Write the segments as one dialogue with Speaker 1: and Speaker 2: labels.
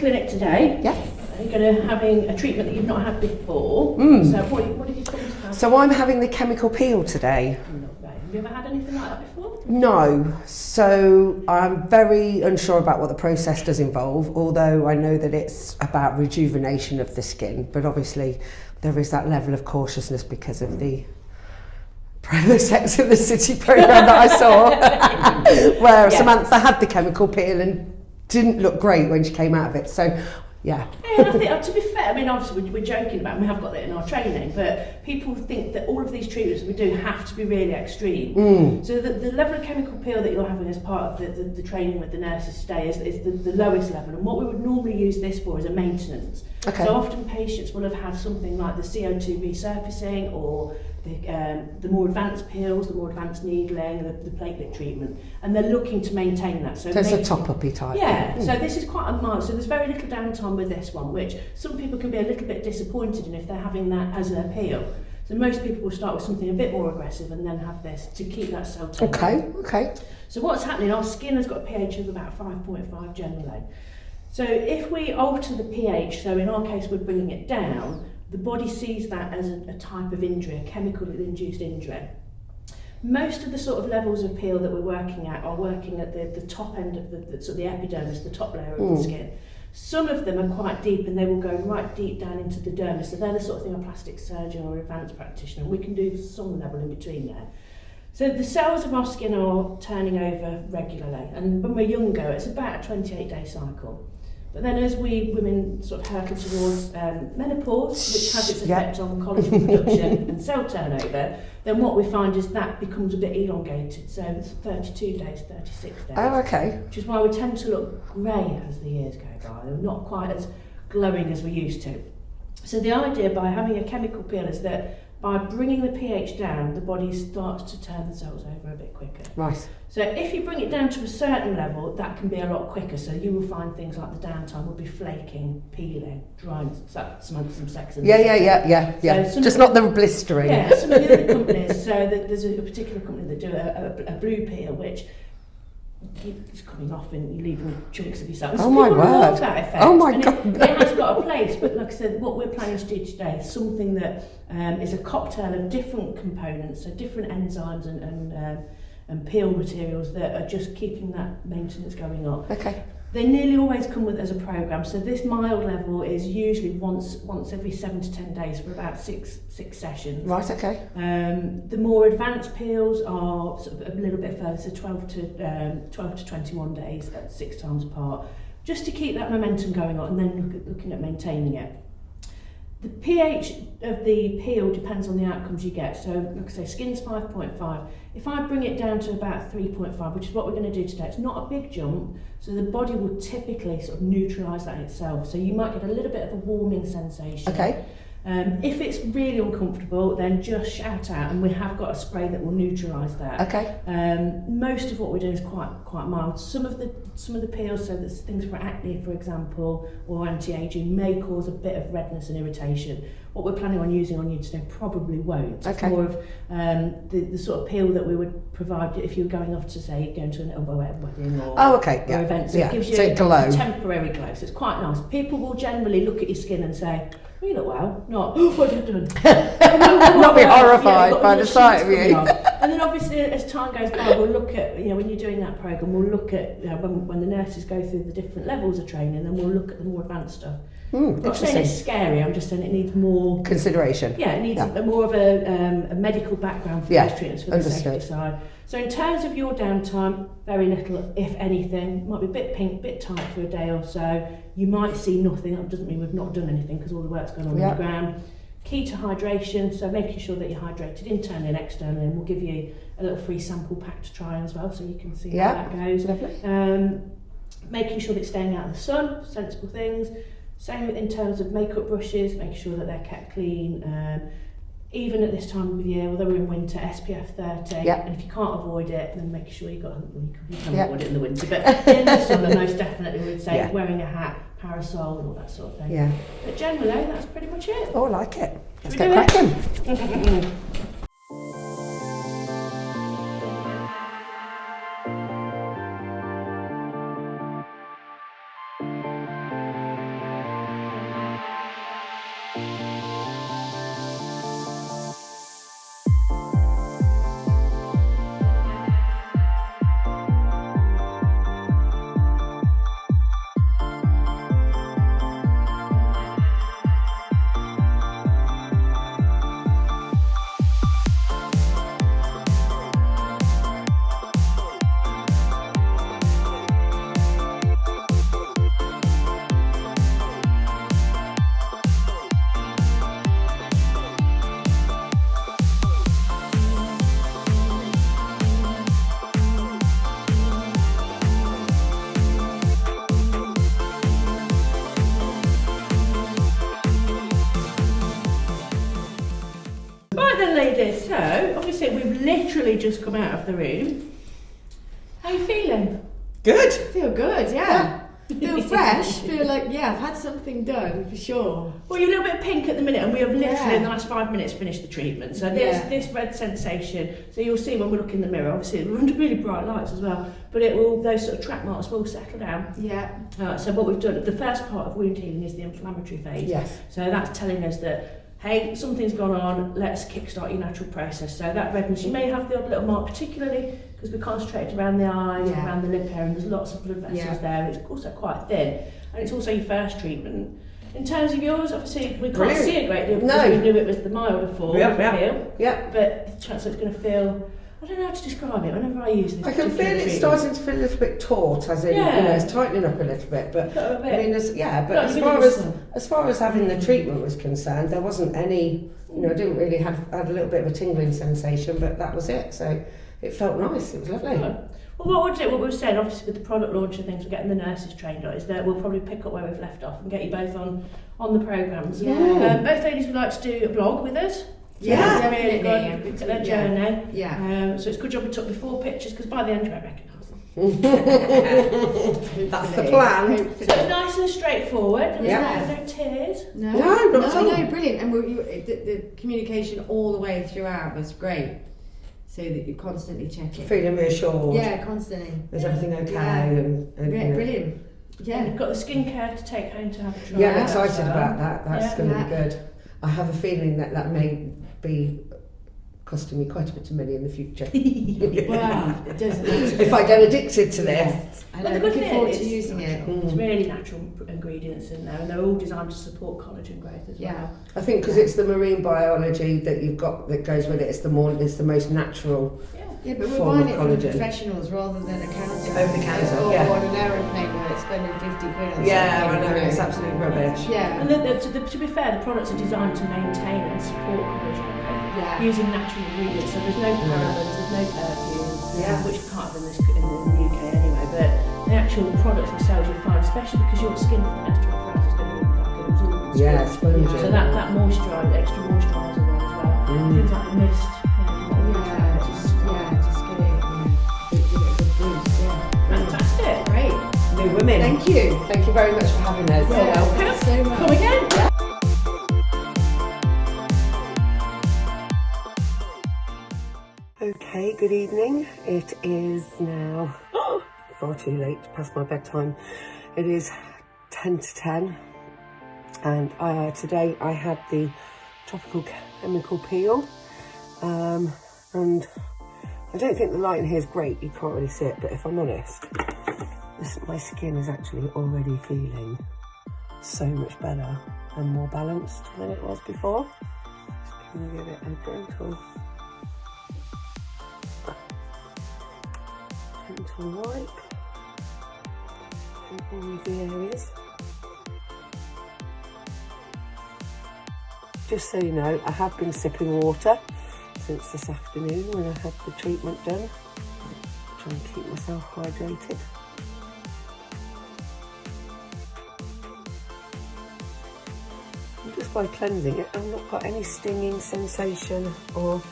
Speaker 1: clinic today.
Speaker 2: Yes.
Speaker 1: You're going to having a treatment that you've not had before. So what have you come to have?
Speaker 2: So I'm having the chemical peel today.
Speaker 1: Have you ever had anything like that before?
Speaker 2: No, so I'm very unsure about what the process does involve, although I know that it's about rejuvenation of the skin, but obviously there is that level of cautiousness because of the Sex and the City programme that I saw, where Samantha had the chemical peel and didn't look great when she came out of it. So, yeah.
Speaker 1: Yeah, and I think, to be fair, I mean, obviously we're joking about it, we have got that in our training, but people think that all of these treatments we do have to be really extreme. So the level of chemical peel that you're having as part of the training with the nurses today is the lowest level, and what we would normally use this for is a maintenance.
Speaker 2: Okay.
Speaker 1: So often patients will have had something like the CO2 resurfacing or the more advanced peels, the more advanced needling, the platelet treatment, and they're looking to maintain that. So
Speaker 2: it's a top-uppy type.
Speaker 1: Yeah, so this is quite a mild, so there's very little downtime with this one, which some people can be a little bit disappointed in if they're having that as a peel. So most people will start with something a bit more aggressive and then have this to keep that cell tone.
Speaker 2: Okay.
Speaker 1: So what's happening, our skin has got a pH of about 5.5 generally. So if we alter the pH, so in our case we're bringing it down, the body sees that as a type of injury, a chemically induced injury. Most of the sort of levels of peel that we're working at are working at the top end of the sort of the epidermis, the top layer of the skin. Some of them are quite deep and they will go right deep down into the dermis, so they're the sort of thing a plastic surgeon or advanced practitioner, we can do some level in between there. So the cells of our skin are turning over regularly, and when we're younger it's about a 28-day cycle. But then as women sort of hurtle towards menopause, which has its effect on collagen production and cell turnover, then what we find is that becomes a bit elongated. So it's 32 days, 36 days.
Speaker 2: Oh, okay.
Speaker 1: Which is why we tend to look grey as the years go by. They're not quite as glowing as we used to. So the idea by having a chemical peel is that by bringing the pH down, the body starts to turn the cells over a bit quicker.
Speaker 2: Right.
Speaker 1: So if you bring it down to a certain level, that can be a lot quicker. So you will find things like the downtime will be flaking, peeling, dryness, some sex.
Speaker 2: Yeah.
Speaker 1: So
Speaker 2: just not the blistering.
Speaker 1: Yeah, some of the other companies, so there's a particular company that do a blue peel, which it's coming off and you're leaving chunks of yourself.
Speaker 2: Oh my word.
Speaker 1: That effect.
Speaker 2: Oh my God.
Speaker 1: It has got a place, but like I said, what we're planning to do today is something that is a cocktail of different components, so different enzymes and peel materials that are just keeping that maintenance going on.
Speaker 2: Okay.
Speaker 1: They nearly always come with as a programme, so this mild level is usually once every 7 to 10 days for about six sessions.
Speaker 2: Right, okay.
Speaker 1: The more advanced peels are sort of a little bit further, so 12 to 21 days at 6 times apart, just to keep that momentum going on and then looking at maintaining it. The pH of the peel depends on the outcomes you get. So, like I say, skin's 5.5. If I bring it down to about 3.5, which is what we're going to do today, it's not a big jump, so the body will typically sort of neutralise that itself. So you might get a little bit of a warming sensation.
Speaker 2: Okay.
Speaker 1: If it's really uncomfortable, then just shout out, and we have got a spray that will neutralise that.
Speaker 2: Okay.
Speaker 1: Most of what we're doing is quite mild. Some of the peels, so there's things for acne, for example, or anti-aging, may cause a bit of redness and irritation. What we're planning on using on you today probably won't. It's
Speaker 2: Okay.
Speaker 1: more of the sort of peel that we would provide if you were going off to, say, going to an elbow wedding or or event. So it gives you a temporary glow. So it's quite nice. People will generally look at your skin and say, "Oh, you look well." Not, "Oh, what have you done?"
Speaker 2: Not be horrified by the sight of you.
Speaker 1: And then obviously as time goes by, we'll look at, when you're doing that programme, we'll look at, when the nurses go through the different levels of training, then we'll look at the more advanced stuff. I'm not saying it's scary, I'm just saying it needs more
Speaker 2: consideration.
Speaker 1: Yeah, it needs more of a medical background for those treatments, for the safety side. So in terms of your downtime, very little, if anything. Might be a bit pink, bit tight for a day or so. You might see nothing. That doesn't mean we've not done anything, because all the work's gone on the ground. Key to hydration, so making sure that you're hydrated internally and externally, and we'll give you a little free sample pack to try as well, so you can see how that goes.
Speaker 2: Lovely.
Speaker 1: Making sure that it's staying out of the sun, sensible things. Same in terms of makeup brushes, making sure that they're kept clean. Even at this time of year, although we're in winter, SPF 30, and if you can't avoid it, then make sure you can avoid it in the winter. But in the summer, most definitely, we would say wearing a hat, parasol, and all that sort of thing.
Speaker 2: Yeah.
Speaker 1: But generally, that's pretty much it.
Speaker 2: Oh, I like it. Let's get cracking.
Speaker 1: then, ladies, so obviously we've literally just come out of the room. How are you feeling?
Speaker 2: Good.
Speaker 3: Feel good, yeah. Feel fresh. Feel like, yeah, I've had something done for sure.
Speaker 1: Well, you're a little bit pink at the minute, and we have literally
Speaker 3: Yeah.
Speaker 1: in the last 5 minutes finished the treatment. So this red sensation, so you'll see when we look in the mirror, obviously we're under really bright lights as well, but it will, those sort of track marks will settle down.
Speaker 3: Yeah.
Speaker 1: So what we've done, the first part of wound healing is the inflammatory phase.
Speaker 2: Yes.
Speaker 1: So that's telling us that, hey, something's gone on, let's kickstart your natural process. So that redness, you may have the odd little mark, particularly because we're concentrated around the eyes,
Speaker 3: Yeah.
Speaker 1: around the lip area, and there's lots of blood vessels there. It's also quite thin, and it's also your first treatment. In terms of yours, obviously we can't see a great deal because we knew it was the milder form of feel.
Speaker 2: Yeah.
Speaker 1: But the chance it's going to feel, I don't know how to describe it. Whenever I use this,
Speaker 2: I can feel it starting to feel a little bit taut, as in, you know, it's tightening up a little bit. But I mean, as far as having the treatment was concerned, there wasn't any. You know, I didn't really had a little bit of a tingling sensation, but that was it. So it felt nice. It was lovely.
Speaker 1: Well, what we were saying, obviously with the product launch and things, we're getting the nurses trained on, is that we'll probably pick up where we've left off and get you both on the programmes.
Speaker 3: Yeah.
Speaker 1: Both ladies would like to do a blog with us.
Speaker 3: Yeah,
Speaker 1: That's really
Speaker 3: definitely.
Speaker 1: good. Their journey.
Speaker 3: Yeah.
Speaker 1: So it's a good job we took before pictures, because by the end you won't recognise them.
Speaker 2: That's the plan.
Speaker 1: So it's nice and straightforward.
Speaker 2: Yeah.
Speaker 1: No tears.
Speaker 3: No,
Speaker 2: not at all.
Speaker 3: no, brilliant. And the communication all the way throughout was great. So that you constantly check it.
Speaker 2: Feeling reassured.
Speaker 3: Yeah, constantly.
Speaker 2: Is everything okay?
Speaker 3: Yeah.
Speaker 2: And you know.
Speaker 3: Brilliant. Yeah.
Speaker 1: And you've got the skincare to take home to have a try.
Speaker 2: Yeah, I'm excited about that. That's going to be
Speaker 3: Yeah.
Speaker 2: good. I have a feeling that may be costing me quite a bit of money in the future.
Speaker 3: Wow, it doesn't.
Speaker 2: If I get addicted to this.
Speaker 3: I
Speaker 1: Well,
Speaker 3: know,
Speaker 1: the good
Speaker 3: looking
Speaker 1: thing
Speaker 3: forward
Speaker 1: is
Speaker 3: to using it.
Speaker 1: It's really natural ingredients in there, and they're all designed to support collagen growth as
Speaker 3: Yeah.
Speaker 1: well.
Speaker 2: I think because it's the marine biology that you've got that goes with it. It's the most natural.
Speaker 3: Yeah, but we're
Speaker 2: form
Speaker 3: buying
Speaker 2: of
Speaker 3: it from
Speaker 2: collagen.
Speaker 3: professionals rather than a counter.
Speaker 2: Over the counter,
Speaker 3: or
Speaker 2: yeah.
Speaker 3: on an aeroplane where it's spending 50 quid on
Speaker 2: Yeah, I
Speaker 3: something.
Speaker 2: know. It's absolute rubbish.
Speaker 3: Yeah.
Speaker 1: And to be fair, the products are designed to maintain and support collagen growth
Speaker 3: Yeah.
Speaker 1: using natural ingredients. So there's no parabens, there's no perfumes,
Speaker 2: Yeah.
Speaker 1: which you can't have in the UK anyway. But the actual products themselves you'll find, especially because your skin for the next 12 hours is going to be like an absorbent skin.
Speaker 2: Yeah, spongy.
Speaker 1: So that moisturiser, extra moisturiser one as well. Things like the mist.
Speaker 3: Just get it. Give it a good boost. Yeah.
Speaker 1: Fantastic.
Speaker 3: Great.
Speaker 2: New women.
Speaker 3: Thank you.
Speaker 2: Thank you very much for having us.
Speaker 3: Yeah.
Speaker 1: Welcome.
Speaker 3: So much.
Speaker 1: Come again.
Speaker 2: Okay, good evening. It is now far too late, past my bedtime. It is 10 to 10, and today I had the tropical chemical peel, and I don't think the light in here is great, you can't really see it, but if I'm honest, my skin is actually already feeling so much better and more balanced than it was before. Just going to give it a gentle wipe in all of the areas. Just so you know, I have been sipping water since this afternoon when I had the treatment done. Try and keep myself hydrated. And just by cleansing it, I've not got any stinging sensation or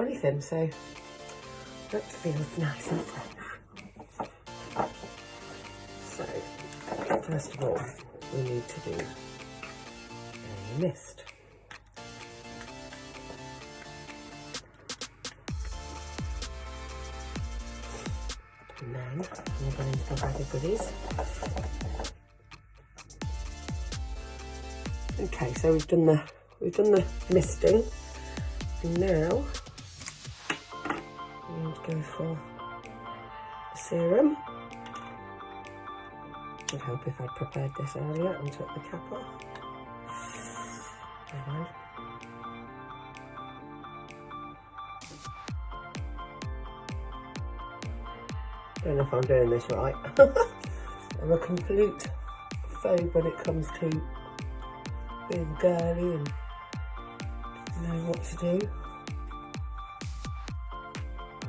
Speaker 2: anything, so that feels nice and fresh. So, first of all, we need to do a mist. And then we'll go into the bag of goodies. Okay, so we've done the misting, and now we need to go for the serum. It would help if I'd prepared this earlier and took the cap off. There we go. I don't know if I'm doing this right. I'm a complete phobe when it comes to being girly and knowing what to do.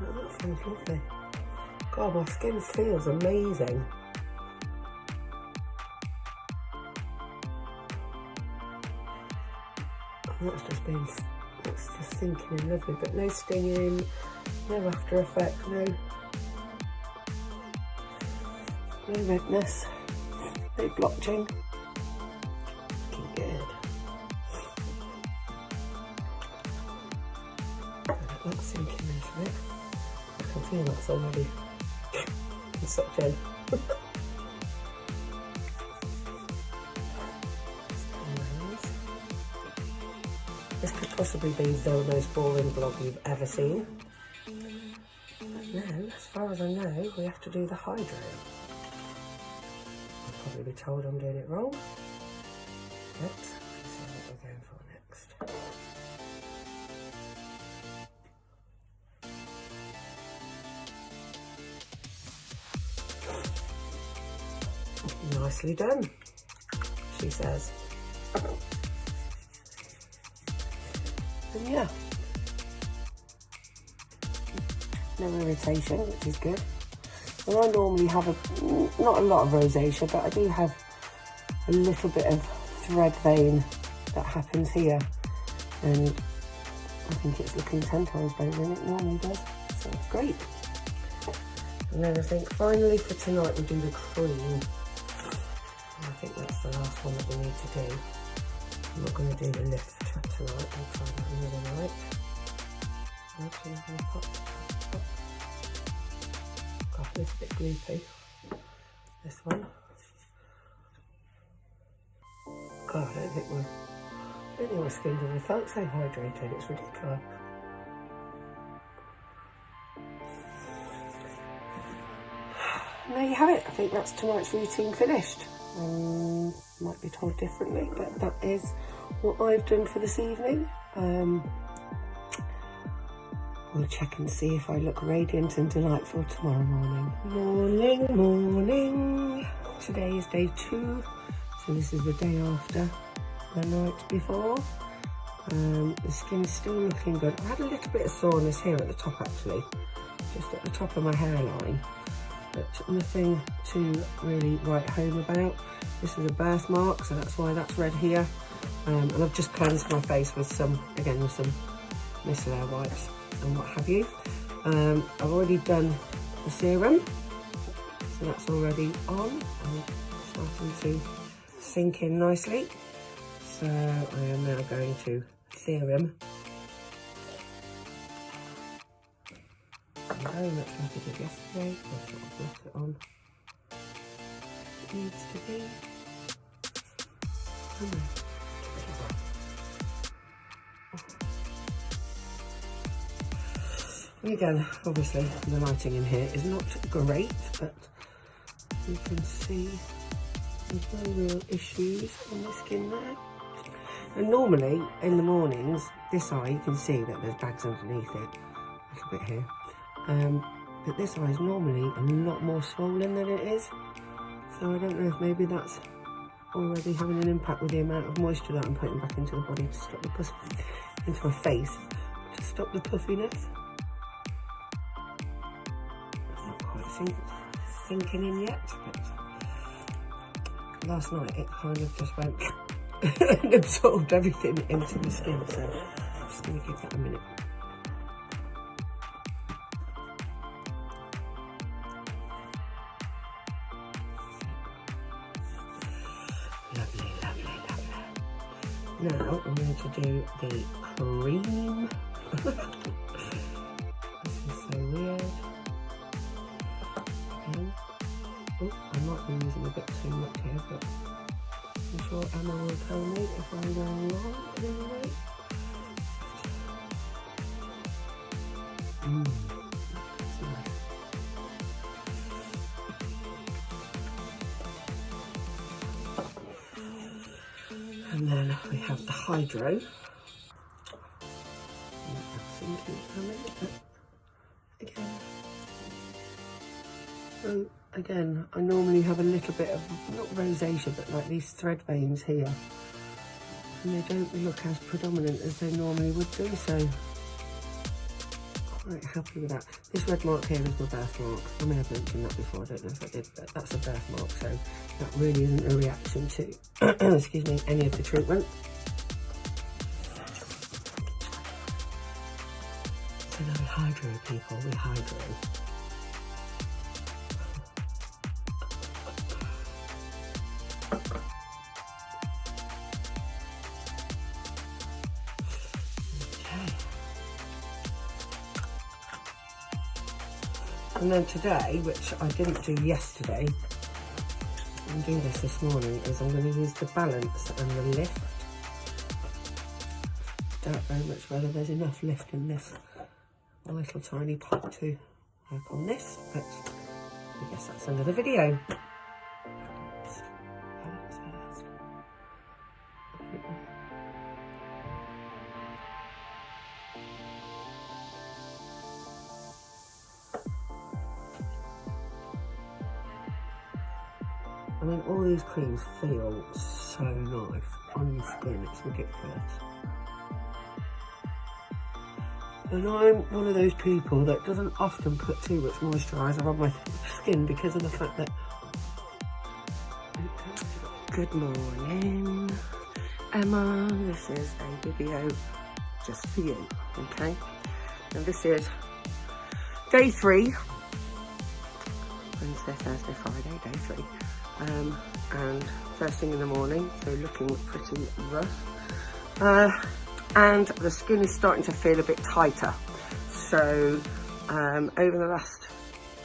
Speaker 2: Oh, that feels lovely. God, my skin feels amazing. And that's just been It's just sinking in lovely, but no stinging, no after effect, no redness, no blotching. Looking good. That's sinking into it. I can feel that's already in such in. This could possibly be the most boring vlog you've ever seen. But now, as far as I know, we have to do the hydro. I'll probably be told I'm doing it wrong. But let's see what we're going for next. Nicely done, she says. And yeah, no irritation, which is good. And I normally have not a lot of rosacea, but I do have a little bit of thread vein that happens here, and I think it's looking 10 times better than it normally does, so it's great. And then I think finally for tonight we'll do the cream. I think that's the last one that we need to do. I'm not going to do the lift tonight, I'll try that another night. Actually, I'm going to pop. God, it's a bit gloopy. This one. God, I don't think my skin's ever felt so hydrated, it's ridiculous. And there you have it. I think that's tonight's routine finished. Might be told differently, but that is what I've done for this evening. We'll check and see if I look radiant and delightful tomorrow morning. Morning. Today is day 2, so this is the day after the night before. The skin's still looking good. I had a little bit of soreness here at the top actually, just at the top of my hairline, but nothing to really write home about. This is a birthmark, so that's why that's red here. And I've just cleansed my face with some micellar wipes and what have you. I've already done the serum, so that's already on and starting to sink in nicely. So I am now going to serum. Very much like I did yesterday. I'll sort of blot it on. It needs to be. And again, obviously the lighting in here is not great, but you can see there's no real issues on the skin there. And normally in the mornings, this eye you can see that there's bags underneath it, a little bit here. But this eye is normally a lot more swollen than it is. So I don't know if maybe that's already having an impact with the amount of moisture that I'm putting back into the body to stop the into my face, to stop the puffiness. It's not quite sinking in yet, but last night it kind of just went and absorbed everything into the skin, so I'm just going to give that a minute. Lovely, lovely, lovely. Now I'm going to do the cream. This is so weird. Again. Oh, I might be using a bit too much here, but I'm sure Emma will tell me if I'm going wrong in any way. That's nice. And then we have the hydro. Again, I normally have a little bit of, not rosacea, but like these thread veins here. And they don't look as predominant as they normally would do, so quite happy with that. This red mark here is my birthmark. I may have mentioned that before, I don't know if I did, but that's a birthmark, so that really isn't a reaction to, excuse me, any of the treatment. hydro, people, we hydro. And then today, which I didn't do yesterday, I'm doing this morning, is I'm going to use the balance and the lift. Don't know much whether there's enough lift in this little tiny pot to work on this, but I guess that's another video. I mean, all these creams feel so nice on your skin, it's ridiculous. And I'm one of those people that doesn't often put too much moisturiser on my skin because of the fact that... Good morning, Emma. This is a video just for you, okay? And this is day 3. Wednesday, Thursday, Friday, day 3. And first thing in the morning, so looking pretty rough. And the skin is starting to feel a bit tighter. So over the last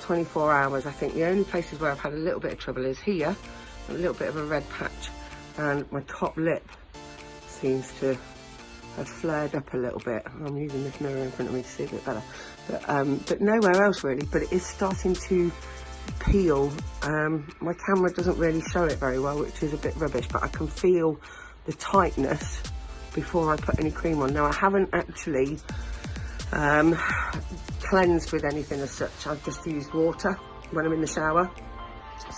Speaker 2: 24 hours, I think the only places where I've had a little bit of trouble is here, a little bit of a red patch, and my top lip seems to have flared up a little bit. I'm using this mirror in front of me to see a bit better, but nowhere else really. But it is starting to peel. My camera doesn't really show it very well, which is a bit rubbish, but I can feel the tightness before I put any cream on. Now I haven't actually cleansed with anything as such. I've just used water when I'm in the shower.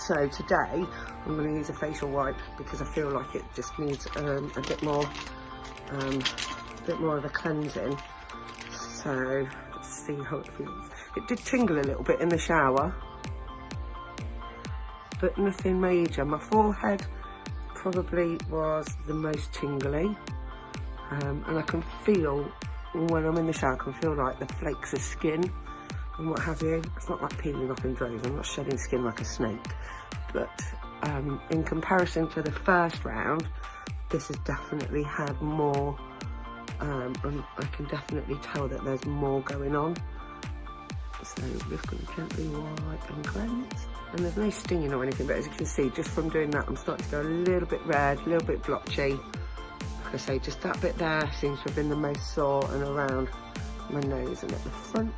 Speaker 2: So today I'm going to use a facial wipe because I feel like it just needs a bit more of a cleansing. So let's see how it feels. It did tingle a little bit in the shower, but nothing major. My forehead probably was the most tingly, and I can feel when I'm in the shower, I can feel like the flakes of skin and what have you. It's not like peeling off in droves. I'm not shedding skin like a snake, but in comparison to the first round, this has definitely had more, and I can definitely tell that there's more going on. So I'm just going to gently wipe and cleanse. And there's no stinging or anything, but as you can see, just from doing that, I'm starting to go a little bit red, a little bit blotchy. Like I say, just that bit there seems to have been the most sore, and around my nose and at the front.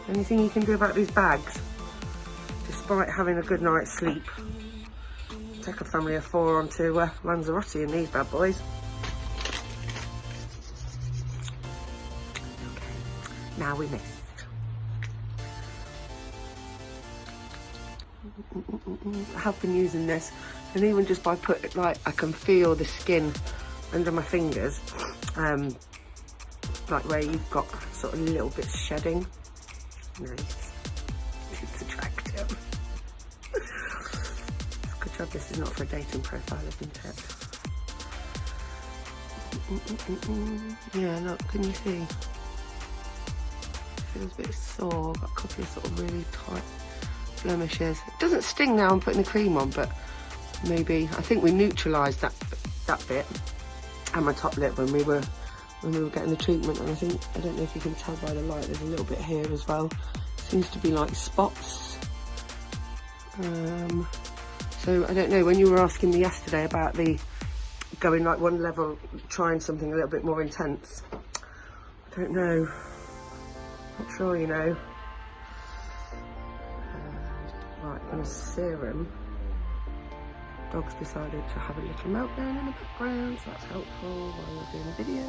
Speaker 2: Anything you can do about these bags? Despite having a good night's sleep, take a family of 4 onto Lanzarote in these bad boys. Okay, now we mist. I have been using this, and even just by putting, like, I can feel the skin under my fingers, like where you've got sort of little bits shedding. Nice. It's attractive. Good job this is not for a dating profile, isn't it? Yeah, look, can you see? Feels a bit sore, got a couple of sort of really tight blemishes. It doesn't sting now I'm putting the cream on, but maybe, I think we neutralised that bit and my top lip when we were getting the treatment, and I don't know if you can tell by the light, there's a little bit here as well. Seems to be like spots. So I don't know, when you were asking me yesterday about the going like one level, trying something a little bit more intense, I don't know, not sure, you know. Right, and a serum. Dog's decided to have a little meltdown in the background, so that's helpful while we're doing the video.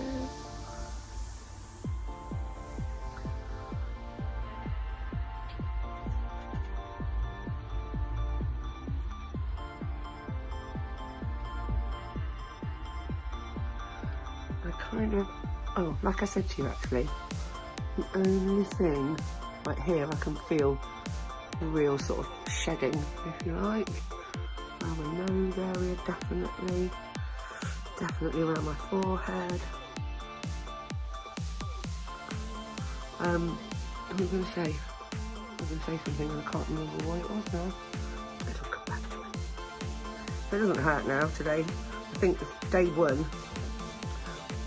Speaker 2: Oh, like I said to you actually, the only thing right here I can feel the real sort of shedding, if you like. Around my nose area, definitely around my forehead. I'm going to say something and I can't remember what it was now. It'll come back to me. So it doesn't hurt now today. I think day one,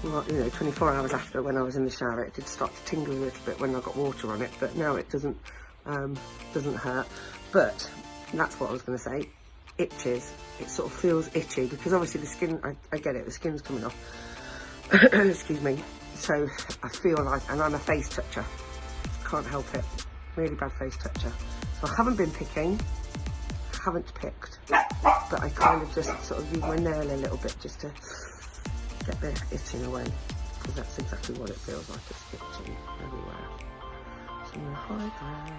Speaker 2: well, you know, 24 hours after when I was in the shower, it did start to tingle a little bit when I got water on it, but now it doesn't hurt. But that's what I was going to say. Itches. It sort of feels itchy because obviously the skin, I get it, the skin's coming off. Excuse me. So I feel like, and I'm a face toucher, can't help it, really bad face toucher. So I haven't been picking, haven't picked, but I kind of just sort of use my nail a little bit just to get the itching away, because that's exactly what it feels like, it's itching everywhere. So I'm going to hydrate.